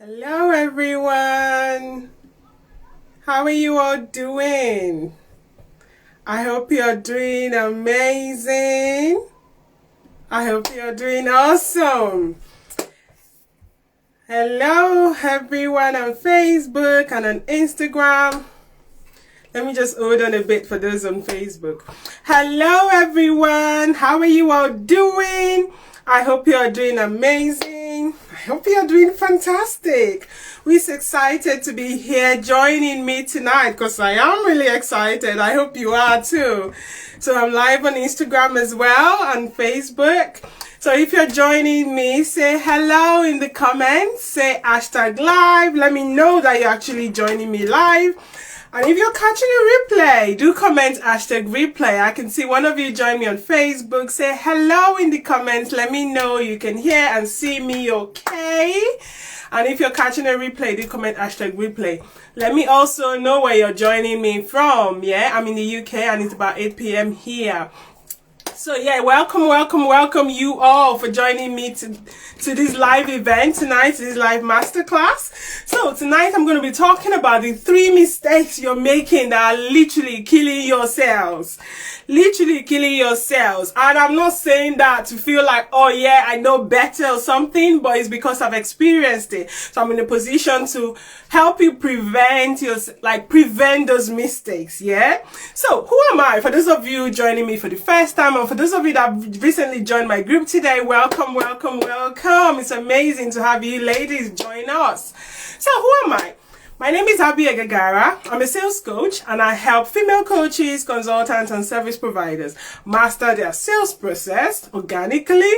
Hello everyone, how are you all doing? I hope you're doing amazing. I hope you're doing awesome. Hello everyone on Facebook and on Instagram. Let me just hold on a bit for those on Facebook. Hello everyone, how are you all doing? I hope you are doing amazing. I hope you are doing fantastic. We're excited to be here joining me tonight because I am really excited. I hope you are too. So I'm live on Instagram as well, on Facebook. So if you're joining me, say hello in the comments, say #live. Let me know that you're actually joining me live. And if you're catching a replay, do comment #replay. I can see one of you join me on Facebook. Say hello in the comments. Let me know you can hear and see me okay. And if you're catching a replay, do comment #replay. Let me also know where you're joining me from. Yeah, I'm in the UK and it's about 8 p.m. here. So yeah, welcome you all for joining me to this live event tonight, this live masterclass. So tonight I'm going to be talking about the 3 mistakes you're making that are literally killing your sales. Literally killing your sales. And I'm not saying that to feel like, oh yeah, I know better or something, but it's because I've experienced it. So I'm in a position to help you prevent those mistakes. Yeah. So who am I? For those of you joining me for the first time, and for those of you that have recently joined my group today, welcome. It's amazing to have you ladies join us. So who am I? My name is 𝙏𝙤𝙞𝙣𝙬. I'm a sales coach and I help female coaches, consultants and service providers master their sales process organically,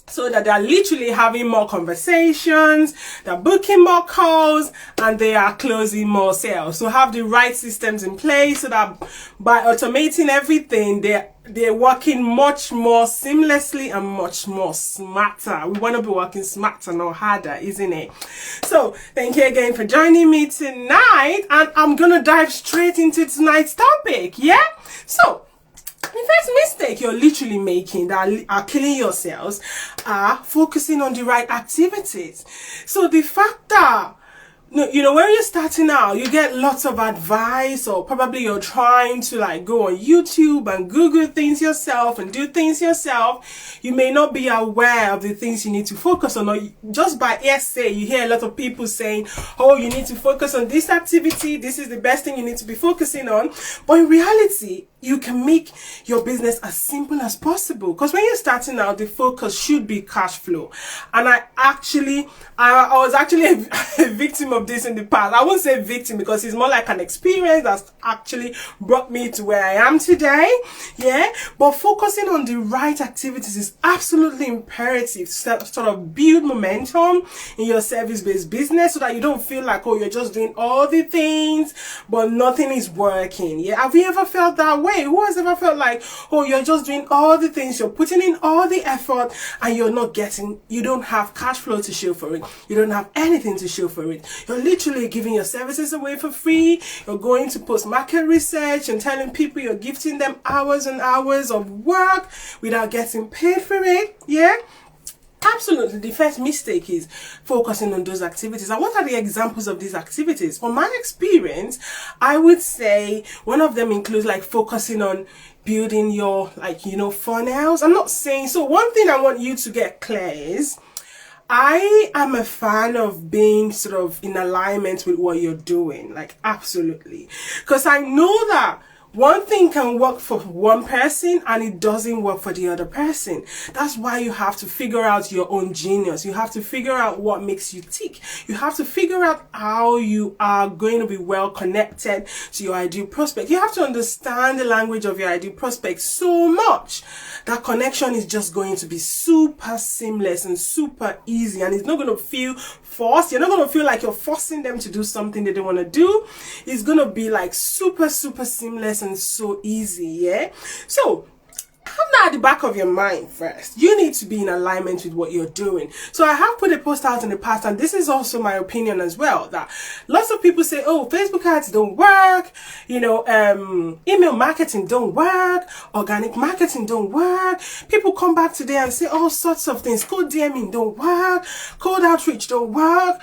so that they're literally having more conversations, they're booking more calls, and they are closing more sales. So have the right systems in place so that by automating everything, they're working much more seamlessly and much more smarter. We want to be working smarter, not harder, isn't it? So thank you again for joining me tonight, and I'm gonna dive straight into tonight's topic. Yeah. So the first mistake you're literally making that are killing your sales are focusing on the right activities. So the fact that, you know, when you're starting out, you get lots of advice, or probably you're trying to like go on YouTube and Google things yourself and do things yourself. You may not be aware of the things you need to focus on, or just by hearsay, you hear a lot of people saying, oh, you need to focus on this activity. This is the best thing you need to be focusing on. But in reality, you can make your business as simple as possible, because when you're starting out, the focus should be cash flow. And I was actually a victim of this in the past. I won't say victim because it's more like an experience that's actually brought me to where I am today. Yeah, but focusing on the right activities is absolutely imperative to sort of build momentum in your service-based business, so that you don't feel like, oh, you're just doing all the things but nothing is working. Yeah, have you ever felt that way? Who has ever felt like, oh, you're just doing all the things, you're putting in all the effort, and you don't have cash flow to show for it. You don't have anything to show for it. You're literally giving your services away for free. You're going to post market research and telling people you're gifting them hours and hours of work without getting paid for it. Yeah. Absolutely. The first mistake is focusing on those activities. And what are the examples of these activities? From my experience, I would say one of them includes like focusing on building your funnels. I'm not saying, so one thing I want you to get clear is, I am a fan of being sort of in alignment with what you're doing. Like, absolutely. Because I know that one thing can work for one person and it doesn't work for the other person. That's why you have to figure out your own genius. You have to figure out what makes you tick. You have to figure out how you are going to be well connected to your ideal prospect. You have to understand the language of your ideal prospect so much that connection is just going to be super seamless and super easy, and it's not going to feel forced. You're not going to feel like you're forcing them to do something they don't want to do. It's going to be like super seamless and so easy. Yeah. So that at the back of your mind first. You need to be in alignment with what you're doing. So I have put a post out in the past, and this is also my opinion as well, that lots of people say, oh, Facebook ads don't work, email marketing don't work, organic marketing don't work. People come back today and say all sorts of things. Cold DMing don't work, cold outreach don't work.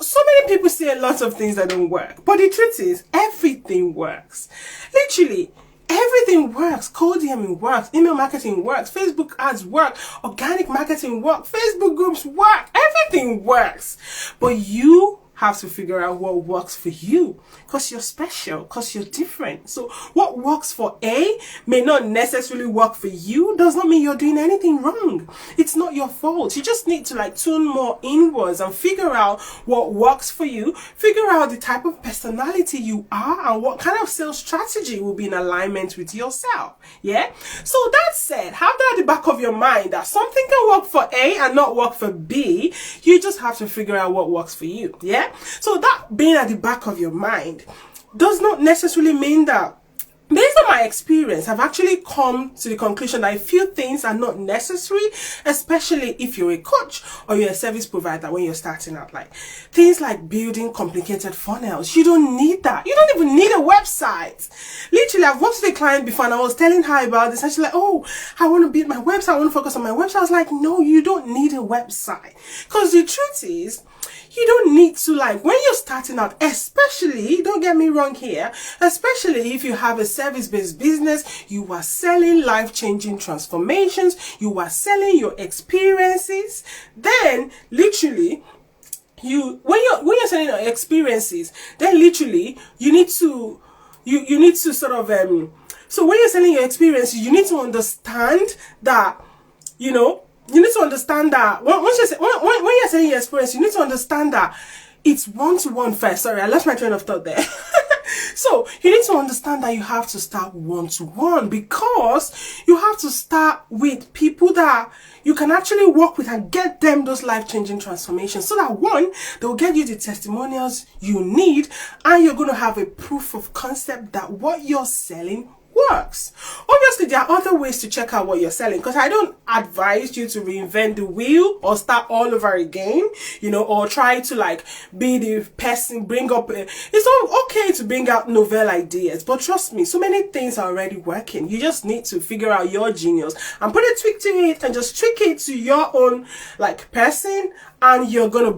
So many people say a lot of things that don't work. But the truth is, everything works. Literally, everything works. Cold DMing works, email marketing works, Facebook ads work, organic marketing works, Facebook groups work, everything works. But you have to figure out what works for you, because you're special, because you're different. So what works for A may not necessarily work for you. Does not mean you're doing anything wrong. It's not your fault. You just need to tune more inwards and figure out what works for you, figure out the type of personality you are, and what kind of sales strategy will be in alignment with yourself. Yeah. So that said, have that at the back of your mind that something can work for A and not work for B. You just have to figure out what works for you. Yeah. So that being at the back of your mind does not necessarily mean that, based on my experience, I've actually come to the conclusion that a few things are not necessary, especially if you're a coach or you're a service provider when you're starting out. Like things like building complicated funnels. You don't need that. You don't even need a website. Literally, I've worked with a client before and I was telling her about this, and she's like, oh, I want to build my website. I want to focus on my website. I was like, no, you don't need a website. Because the truth is, you don't need to, when you're starting out, especially, don't get me wrong here, especially if you have a service-based business, you are selling life-changing transformations, you are selling your experiences, then literally, when you're selling your experiences, then literally, you need to sort of, so when you're selling your experiences, you need to understand that, you need to understand that when you're saying your experience, you need to understand that it's one-to-one first. Sorry, I lost my train of thought there. So you need to understand that you have to start one-to-one, because you have to start with people that you can actually work with and get them those life-changing transformations, so that one, they'll get you the testimonials you need, and you're going to have a proof of concept that what you're selling works. Obviously, there are other ways to check out what you're selling, because I don't advise you to reinvent the wheel or start all over again, or try to be the person, it's all okay to bring out novel ideas, but trust me, so many things are already working. You just need to figure out your genius and put a tweak to it and just tweak it to your own person, and you're gonna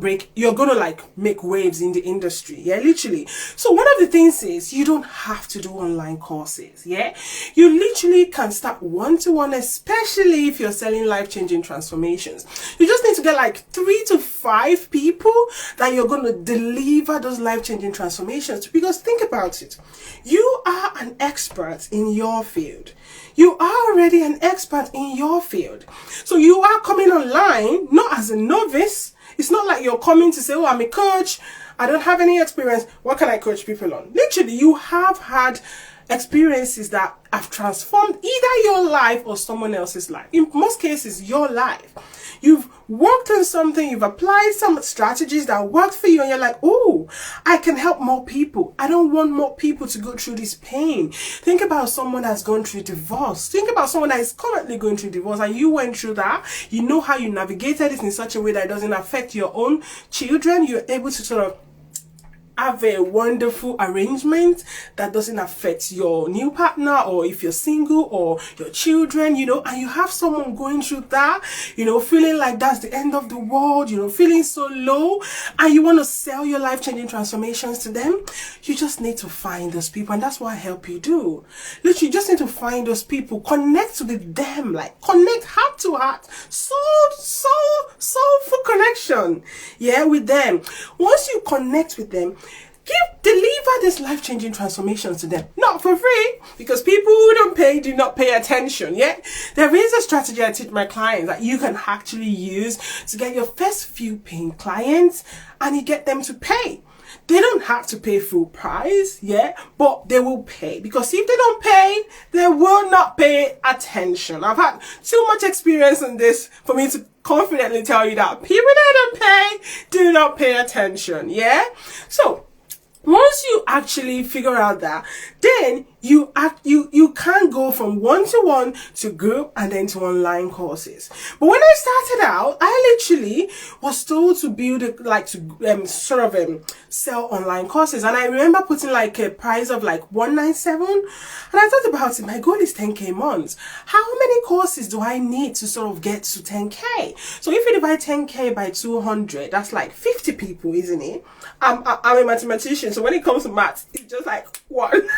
make waves in the industry. Yeah, literally. So one of the things is, you don't have to do online courses. Yeah, you literally can start one-to-one, especially if you're selling life-changing transformations. You just need to get 3 to 5 people that you're gonna deliver those life-changing transformations to. Because think about it, you are an expert in your field. You are already an expert in your field. So you are coming online not as a novice. It's not like you're coming to say, oh, I'm a coach, I don't have any experience, what can I coach people on? Literally, you have had experiences that have transformed either your life or someone else's life. In most cases, your life. You've worked on something, you've applied some strategies that work for you, and you're like, oh, I can help more people. I don't want more people to go through this pain. Think about someone that's gone through divorce. Think about someone that is currently going through divorce, and you went through that. You know how you navigated it in such a way that it doesn't affect your own children. You're able to sort of have a wonderful arrangement that doesn't affect your new partner, or if you're single, or your children, and you have someone going through that, feeling like that's the end of the world, feeling so low, and you want to sell your life-changing transformations to them. You just need to find those people, and that's what I help you do. Literally, you just need to find those people, connect with them, connect heart to heart, soulful connection, yeah, with them. Once you connect with them, deliver this life-changing transformations to them, not for free, because people who don't pay do not pay attention. Yeah, there is a strategy I teach my clients that you can actually use to get your first few paying clients, and you get them to pay. They don't have to pay full price, yeah, but they will pay, because if they don't pay, they will not pay attention. I've had too much experience in this for me to confidently tell you that people that don't pay do not pay attention. Yeah, so once you actually figure out that, then you can't go from one-to-one to group and then to online courses. But when I started out, I literally was told to build sell online courses, and I remember putting like a price of like 197, and I thought about it. My goal is 10k months. How many courses do I need to sort of get to 10k? So if you divide 10k by 200, that's like 50 people, isn't it? I'm a mathematician, so when it comes to maths, it's just like one.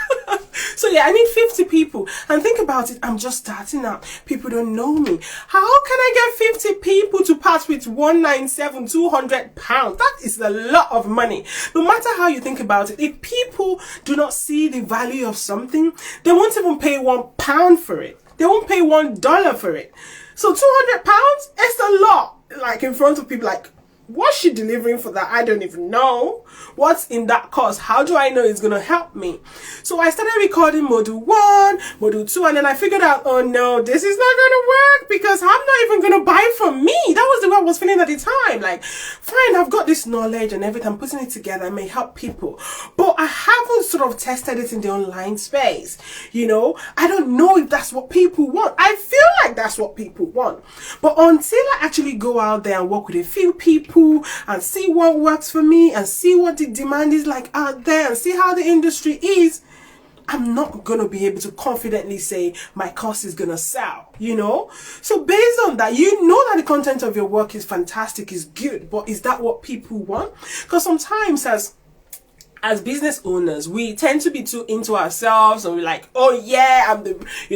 So yeah, I need 50 people. And think about it, I'm just starting out. People don't know me. How can I get 50 people to part with 197, 200 pounds? That is a lot of money. No matter how you think about it, if people do not see the value of something, they won't even pay £1 for it. They won't pay $1 for it. So 200 pounds, it's a lot. Like in front of people, like, what's she delivering for that? I don't even know. What's in that course? How do I know it's going to help me? So I started recording module 1, module 2, and then I figured out, oh no, this is not going to work because I'm not even going to buy from me. That was the way I was feeling at the time. Like, fine, I've got this knowledge and everything. I'm putting it together. It may help people. But I haven't sort of tested it in the online space. You know, I don't know if that's what people want. I feel like that's what people want. But until I actually go out there and work with a few people and see what works for me and see what the demand is like out there and see how the industry is, I'm not going to be able to confidently say my course is going to sell, you know? So based on that, you know that the content of your work is fantastic, is good, but is that what people want? Because sometimes as business owners, we tend to be too into ourselves and we're like, oh yeah,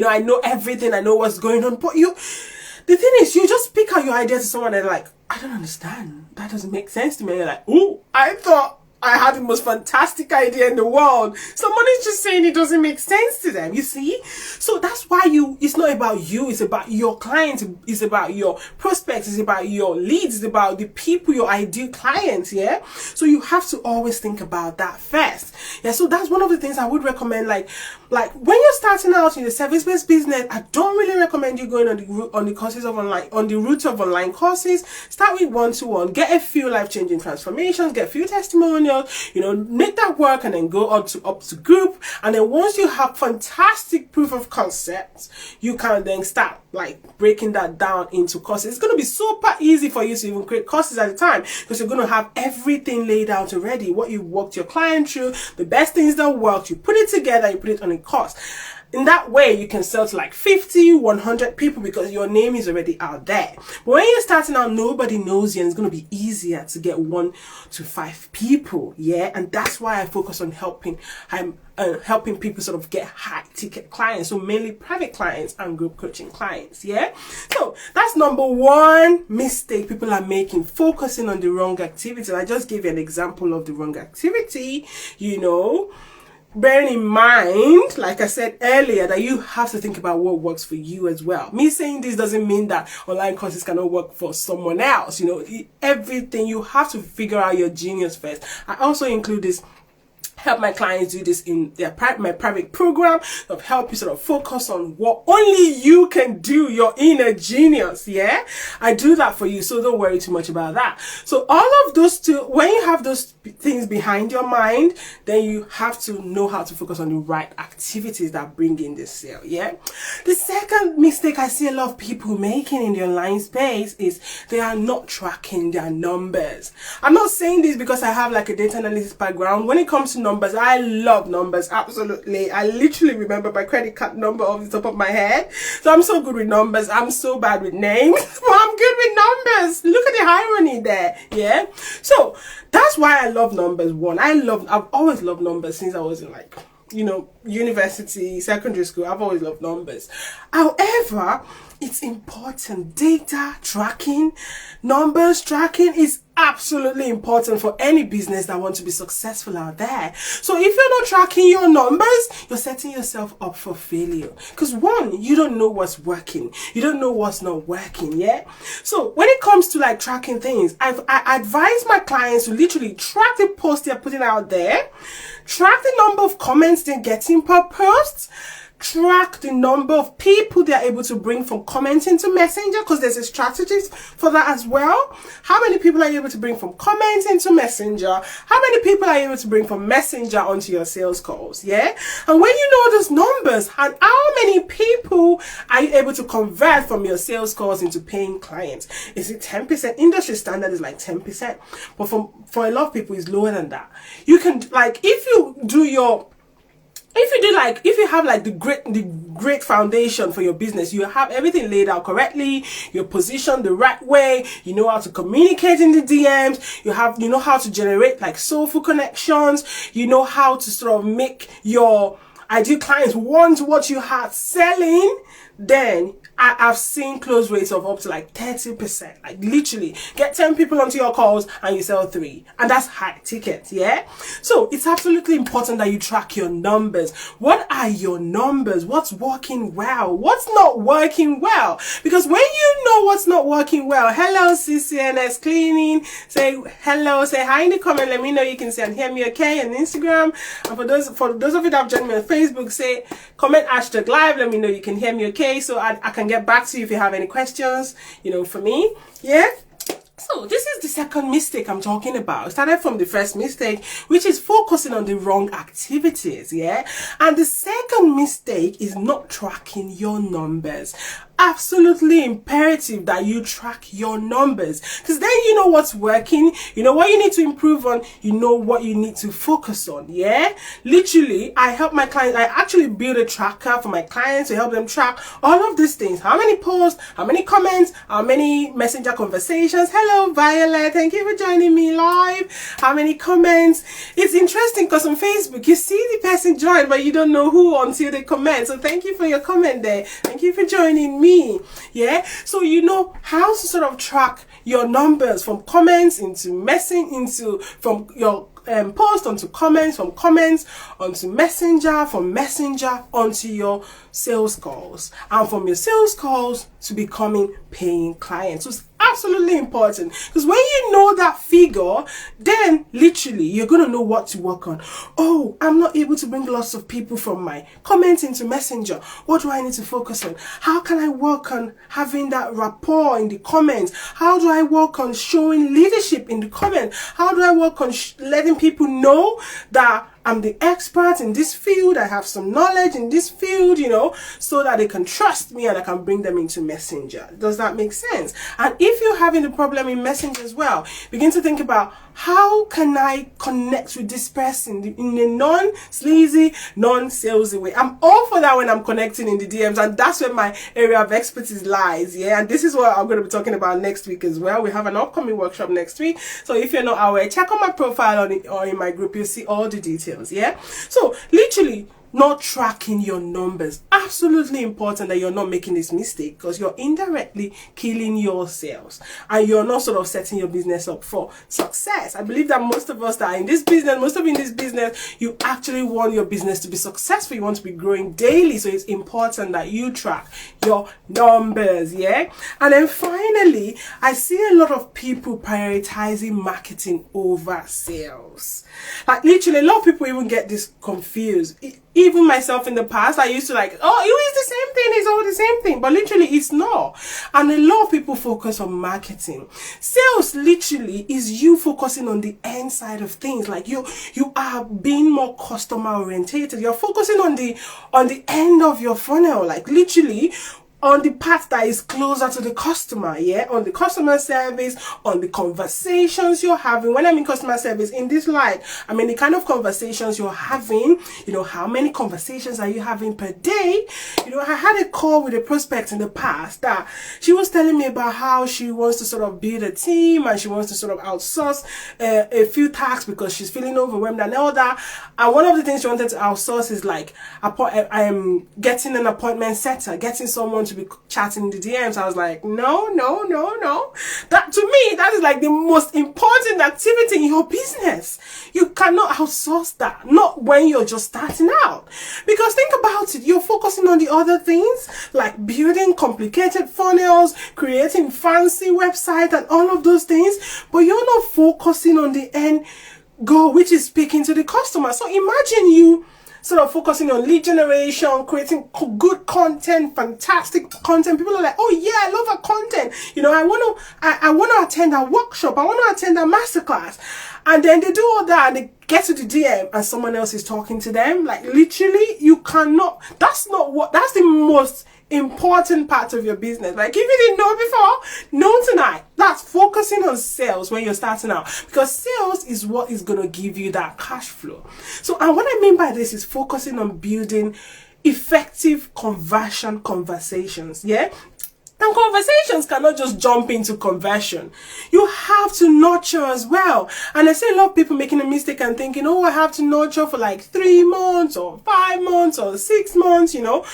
I know everything, I know what's going on. But the thing is, you just pick out your idea to someone and they're like, I don't understand. That doesn't make sense to me. And you're like, oh, I thought I had the most fantastic idea in the world. Someone is just saying it doesn't make sense to them, you see? So that's why it's not about you, it's about your clients, it's about your prospects, it's about your leads, it's about the people, your ideal clients, yeah? So you have to always think about that first. Yeah, so that's one of the things I would recommend, like when you're starting out in the service-based business, I don't really recommend you going on the courses of online, on the route of online courses. Start with one-to-one, get a few life-changing transformations, get a few testimonials, you know, make that work, and then go up to group. And then once you have fantastic proof of concepts, you can then start like breaking that down into courses. It's going to be super easy for you to even create courses at a time because you're going to have everything laid out already. What you walked your client through, the best things that worked, you put it together, you put it on a course. In that way, you can sell to like 50, 100 people because your name is already out there. But when you're starting out, nobody knows you, and it's going to be easier to get 1 to 5 people. Yeah, and that's why I focus on helping people sort of get high ticket clients. So mainly private clients and group coaching clients. Yeah, so that's number 1 mistake people are making, focusing on the wrong activity. I just gave you an example of the wrong activity, you know. Bearing in mind, like I said earlier, that you have to think about what works for you as well. Me saying this doesn't mean that online courses cannot work for someone else. You know, everything, you have to figure out your genius first. I also include this, help my clients do this in my private program of help you sort of focus on what only you can do, your inner genius. Yeah, I do that for you, so don't worry too much about that. So all of those two, when you have those things behind your mind, then you have to know how to focus on the right activities that bring in the sale. Yeah, the second mistake I see a lot of people making in the online space is they are not tracking their numbers. I'm not saying this because I have like a data analysis background. When it comes to numbers, I love numbers, absolutely. I literally remember my credit card number off the top of my head. So I'm so good with numbers. I'm so bad with names, but I'm good with numbers. Look at the irony there. Yeah, so that's why I love numbers. I've always loved numbers since I was in, like, you know, university, secondary school. I've always loved numbers. However, it's important. Data tracking, numbers tracking is absolutely important for any business that wants to be successful out there. So if you're not tracking your numbers, you're setting yourself up for failure. Because one, you don't know what's working. You don't know what's not working, yeah? So when it comes to like tracking things, I advise my clients to literally track the posts they're putting out there, track the number of comments they're getting per post, track the number of people they are able to bring from commenting to Messenger, because there's a strategy for that as well. How many people are you able to bring from commenting to Messenger? How many people are you able to bring from Messenger onto your sales calls? Yeah. And when you know those numbers, and how many people are you able to convert from your sales calls into paying clients? Is it 10%? Industry standard is like 10%, but for a lot of people it's lower than that. You can, like, if you have like the great foundation for your business, you have everything laid out correctly, you're positioned the right way, you know how to communicate in the DMs, you know how to generate like soulful connections, you know how to sort of make your ideal clients want what you are selling, then I've seen close rates of up to like 30%. Like literally get 10 people onto your calls and you sell 3. And that's high ticket, yeah? So it's absolutely important that you track your numbers. What are your numbers? What's working well? What's not working well? Because when you know what's not working well, hello CCNS Cleaning, say hello, say hi in the comment, let me know you can see and hear me okay on Instagram. And for those of you that have joined me on Facebook, say comment #live, let me know you can hear me okay, so I can get back to you if you have any questions, you know, for me. Yeah. So this is the second mistake I'm talking about. I started from the first mistake, which is focusing on the wrong activities, yeah? And the second mistake is not tracking your numbers. Absolutely imperative that you track your numbers, because then you know what's working, you know what you need to improve on, you know what you need to focus on, yeah? Literally, I help my clients, I actually build a tracker for my clients to help them track all of these things. How many posts, how many comments, how many messenger conversations. Hello Violet, thank you for joining me live. How many comments. It's interesting because on Facebook you see the person join but you don't know who until they comment, so thank you for your comment there, thank you for joining me. Yeah, so you know how to sort of track your numbers from comments into messaging, from your post onto comments, from comments onto messenger, from messenger onto your sales calls, and from your sales calls to becoming paying clients. So it's absolutely important, because when you know that figure, then literally you're going to know what to work on. Oh, I'm not able to bring lots of people from my comments into messenger. What do I need to focus on? How can I work on having that rapport in the comments? How do I work on showing leadership in the comments? How do I work on letting people know that I'm the expert in this field, I have some knowledge in this field, you know, so that they can trust me and I can bring them into Messenger. Does that make sense? And if you're having a problem in Messenger as well, begin to think about, how can I connect with this person in a non-sleazy, non-salesy way? I'm all for that when I'm connecting in the DMs, and that's where my area of expertise lies, yeah? And this is what I'm going to be talking about next week as well. We have an upcoming workshop next week, so if you're not aware, check on my profile or in my group, you'll see all the details, yeah? So literally, not tracking your numbers. Absolutely important that you're not making this mistake, because you're indirectly killing your sales and you're not sort of setting your business up for success. I believe that most of us that are in this business, most of you in this business, you actually want your business to be successful. You want to be growing daily. So it's important that you track your numbers, yeah? And then finally, I see a lot of people prioritizing marketing over sales. Like literally, a lot of people even get this confused. Even myself in the past, I used to like, oh, it is the same thing, it's all the same thing. But literally, it's not. And a lot of people focus on marketing. Sales literally is you focusing on the end side of things. Like you are being more customer orientated. You're focusing on the end of your funnel. Like literally, on the part that is closer to the customer, yeah, on the customer service, on the conversations you're having. When I mean customer service in this light, I mean the kind of conversations you're having. You know, how many conversations are you having per day? You know, I had a call with a prospect in the past that she was telling me about how she wants to sort of build a team and she wants to sort of outsource a few tasks because she's feeling overwhelmed and all that. And one of the things she wanted to outsource is like getting an appointment setter, getting someone to be chatting in the DMs. I was like, no. That, to me, that is like the most important activity in your business. You cannot outsource that, not when you're just starting out. Because think about it, you're focusing on the other things, like building complicated funnels, creating fancy websites and all of those things, but you're not focusing on the end goal, which is speaking to the customer. So imagine you sort of focusing on lead generation, creating good content, fantastic content. People are like, oh yeah, I love our content. You know, I want to attend a workshop. I want to attend a masterclass. And then they do all that and they get to the DM and someone else is talking to them. Like literally, you cannot, that's the most important part of your business. Like if you didn't know before, know tonight. That's focusing on sales when you're starting out, because sales is what is going to give you that cash flow. So, and what I mean by this is focusing on building effective conversion conversations. Yeah. And conversations cannot just jump into conversion. You have to nurture as well. And I see a lot of people making a mistake and thinking, oh, I have to nurture for like 3 months or 5 months or 6 months, you know.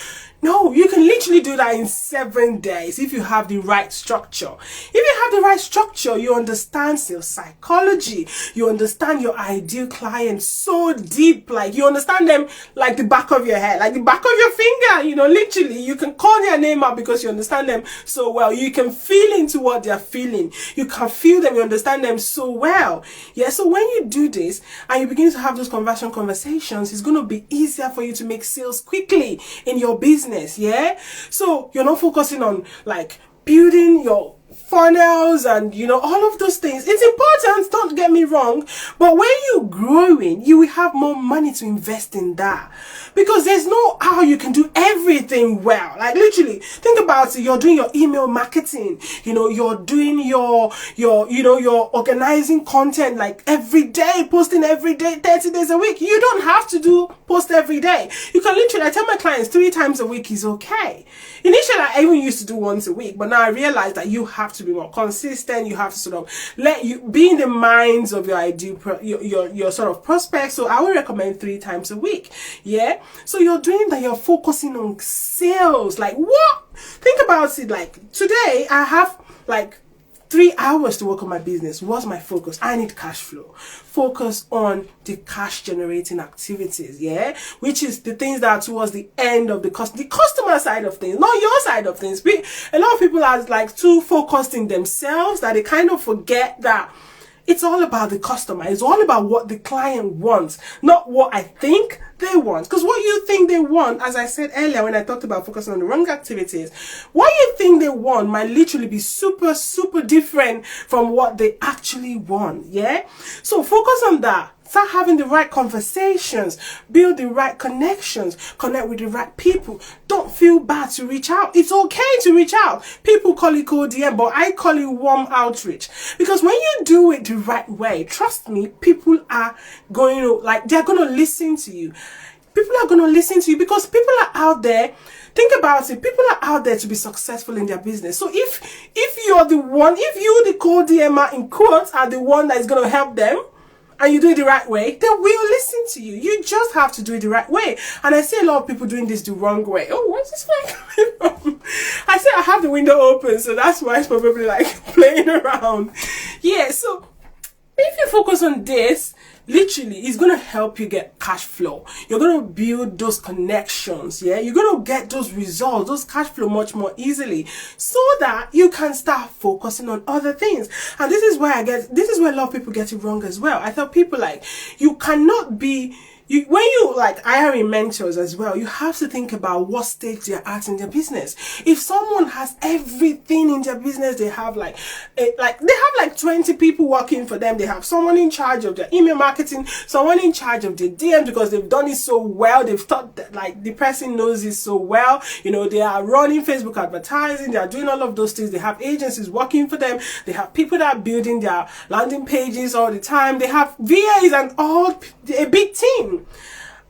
No, you can literally do that in 7 days if you have the right structure. If you have the right structure, you understand sales psychology. You understand your ideal client so deep, like you understand them like the back of your head, like the back of your finger, you know, literally. You can call their name out because you understand them so well. You can feel into what they're feeling. You can feel them, you understand them so well. Yeah, so when you do this and you begin to have those conversion conversations, it's going to be easier for you to make sales quickly in your business. Yeah, so you're not focusing on like building your funnels and you know all of those things. It's important, don't get me wrong, but when you're growing, you will have more money to invest in that, because there's no how you can do everything well. Like literally, think about it. You're doing your email marketing, you know, you're doing your you're organizing content like every day, posting every day, 30 days a week. You don't have to post every day. You can literally, I tell my clients 3 times a week is okay. Initially I even used to do once a week, but now I realize that you have to be more consistent. You have to sort of let you be in the minds of your ideal your sort of prospects. So I would recommend 3 times a week. Yeah, so you're doing that, you're focusing on sales. Like what? Think about it. Like today I have like 3 hours to work on my business. What's my focus? I need cash flow. Focus on the cash generating activities, yeah, which is the things that are towards the end of the customer side of things, not your side of things. A lot of people are like too focused in themselves that they kind of forget that it's all about the customer. It's all about what the client wants, not what I think they want. Because what you think they want, as I said earlier when I talked about focusing on the wrong activities, what you think they want might literally be super, super different from what they actually want. Yeah? So focus on that. Start having the right conversations, build the right connections, connect with the right people. Don't feel bad to reach out. It's okay to reach out. People call it cold DM, but I call it warm outreach. Because when you do it the right way, trust me, people are going to, like, they're going to listen to you. People are going to listen to you because people are out there. Think about it. People are out there to be successful in their business. So if you're the one, if you, the cold DMer in quotes, are the one that is going to help them, and you do it the right way, they will listen to you. You just have to do it the right way. And I see a lot of people doing this the wrong way. Oh, where's this flag coming from? I say I have the window open, so that's why it's probably like playing around. Yeah, so if you focus on this, literally, it's going to help you get cash flow. You're going to build those connections, yeah? You're going to get those results, those cash flow much more easily, so that you can start focusing on other things. And this is where a lot of people get it wrong as well. I tell people, like, you cannot be, when you like hiring mentors as well, you have to think about what stage they're at in their business. If someone has everything in their business, they have like 20 people working for them. They have someone in charge of their email marketing, someone in charge of the DM because they've done it so well. They've thought that like the person knows it so well. You know, they are running Facebook advertising. They are doing all of those things. They have agencies working for them. They have people that are building their landing pages all the time. They have VAs and a big team.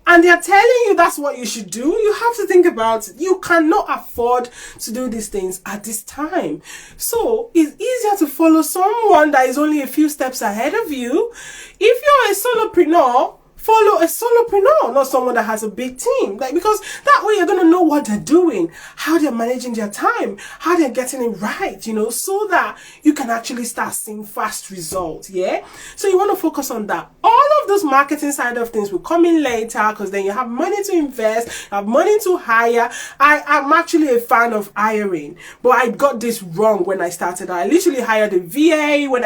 And they're telling you that's what you should do. You have to think about it. You cannot afford to do these things at this time. So it's easier to follow someone that is only a few steps ahead of you. If you're a solopreneur, follow a solopreneur, not someone that has a big team. Like, because that way you're going to know what they're doing, how they're managing their time, how they're getting it right, you know, so that you can actually start seeing fast results. Yeah. So you want to focus on that. All of those marketing side of things will come in later, because then you have money to invest, you have money to hire. I'm actually a fan of hiring, but I got this wrong when I started. I literally hired a VA when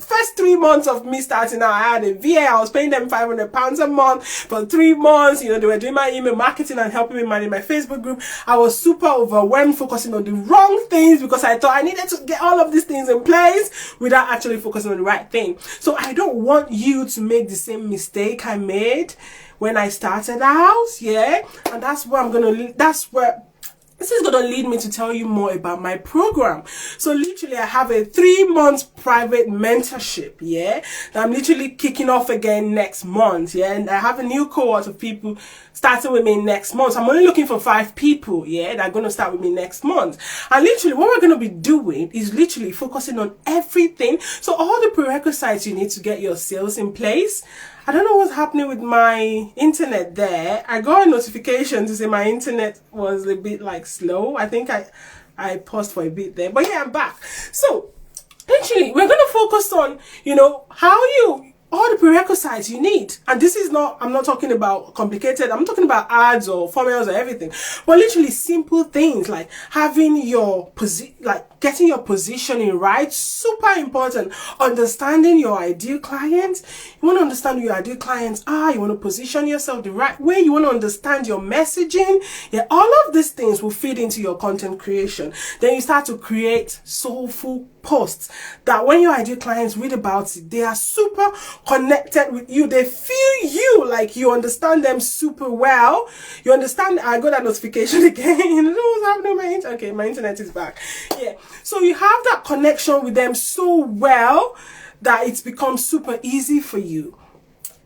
first 3 months of me starting out. I had a VA. I was paying them £500 £500 a month for 3 months. You know, they were doing my email marketing and helping me manage my Facebook group. I was super overwhelmed, focusing on the wrong things because I thought I needed to get all of these things in place without actually focusing on the right thing. So I don't want you to make the same mistake I made when I started out. Yeah, and that's where this is going to lead me to tell you more about my program. So literally, I have a 3-month private mentorship, yeah, that I'm literally kicking off again next month, yeah, and I have a new cohort of people starting with me next month. So I'm only looking for 5 people, yeah, that are going to start with me next month. And literally, what we're going to be doing is literally focusing on everything. So all the prerequisites you need to get your sales in place. I don't know what's happening with my internet there. I got a notification to say my internet was a bit like slow. I think I paused for a bit there. But yeah, I'm back. So literally, we're going to focus on, you know, all the prerequisites you need. And this is not, I'm not talking about complicated, I'm talking about ads or formulas or everything, but literally simple things like having your getting your positioning right, super important. Understanding your ideal client. You want to understand who your ideal clients are. You want to position yourself the right way. You want to understand your messaging. Yeah, all of these things will feed into your content creation. Then you start to create soulful posts that when your ideal clients read about it, they are super connected with you. They feel you, like you understand them super well. You understand. I got that notification again. I don't know what's happening with my internet. Okay, my internet is back. Yeah, so you have that connection with them so well that it's become super easy for you.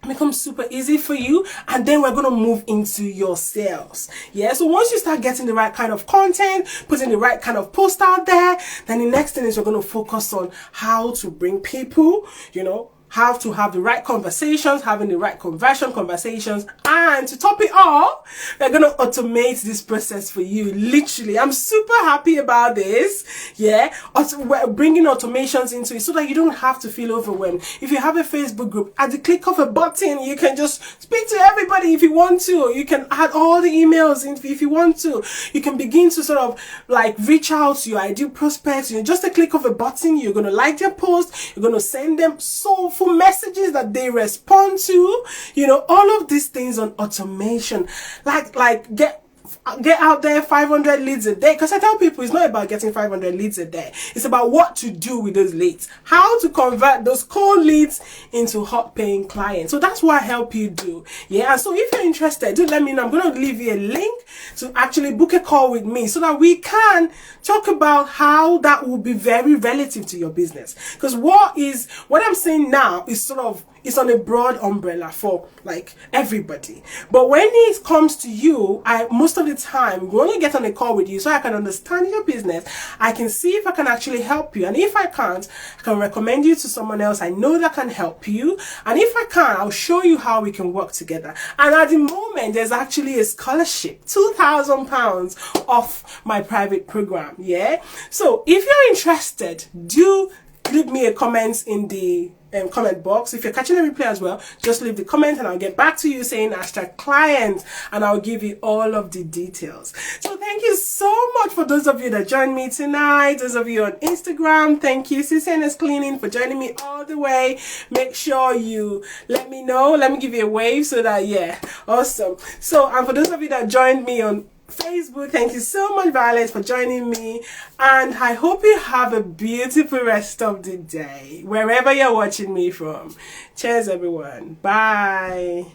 Becomes super easy for you, and then we're going to move into your sales. Yeah, so once you start getting the right kind of content, putting the right kind of post out there, then the next thing is we're going to focus on how to bring people, you know, how to have the right conversations, having the right conversion conversations, and to top it all, we're going to automate this process for you. Literally, I'm super happy about this. Yeah, we're bringing automations into it so that you don't have to feel overwhelmed. If you have a Facebook group, at the click of a button, you can just speak to everybody if you want to. You can add all the emails if you want to. You can begin to sort of like reach out to your ideal prospects. You know, just a click of a button, you're going to like their post, you're going to send them soulful messages that they respond to, you know, all of these things on automation, like get out there 500 leads a day. Because I tell people it's not about getting 500 leads a day, it's about what to do with those leads, how to convert those cold leads into hot paying clients. So that's what I help you do. Yeah, and so if you're interested, do let me know. I'm going to leave you a link to actually book a call with me so that we can talk about how that will be very relative to your business. Because what I'm saying now is sort of, it's on a broad umbrella for like everybody. But when it comes to you, most of the time we only get on a call with you so I can understand your business. I can see if I can actually help you. And if I can't, I can recommend you to someone else I know that can help you. And if I can, I'll show you how we can work together. And at the moment, there's actually a scholarship, £2,000 off my private program. Yeah. So if you're interested, do leave me a comment in the comment box. If you're catching a replay as well, just leave the comment and I'll get back to you saying #client, and I'll give you all of the details. So thank you so much for those of you that joined me tonight. Those of you on Instagram, thank you 𝙤𝙤𝙞𝙣𝙜 Cleaning for joining me all the way. Make sure you let me know, let me give you a wave so that, yeah, awesome. So, and for those of you that joined me on Facebook, thank you so much, Violet, for joining me, and I hope you have a beautiful rest of the day wherever you're watching me from. Cheers everyone, bye.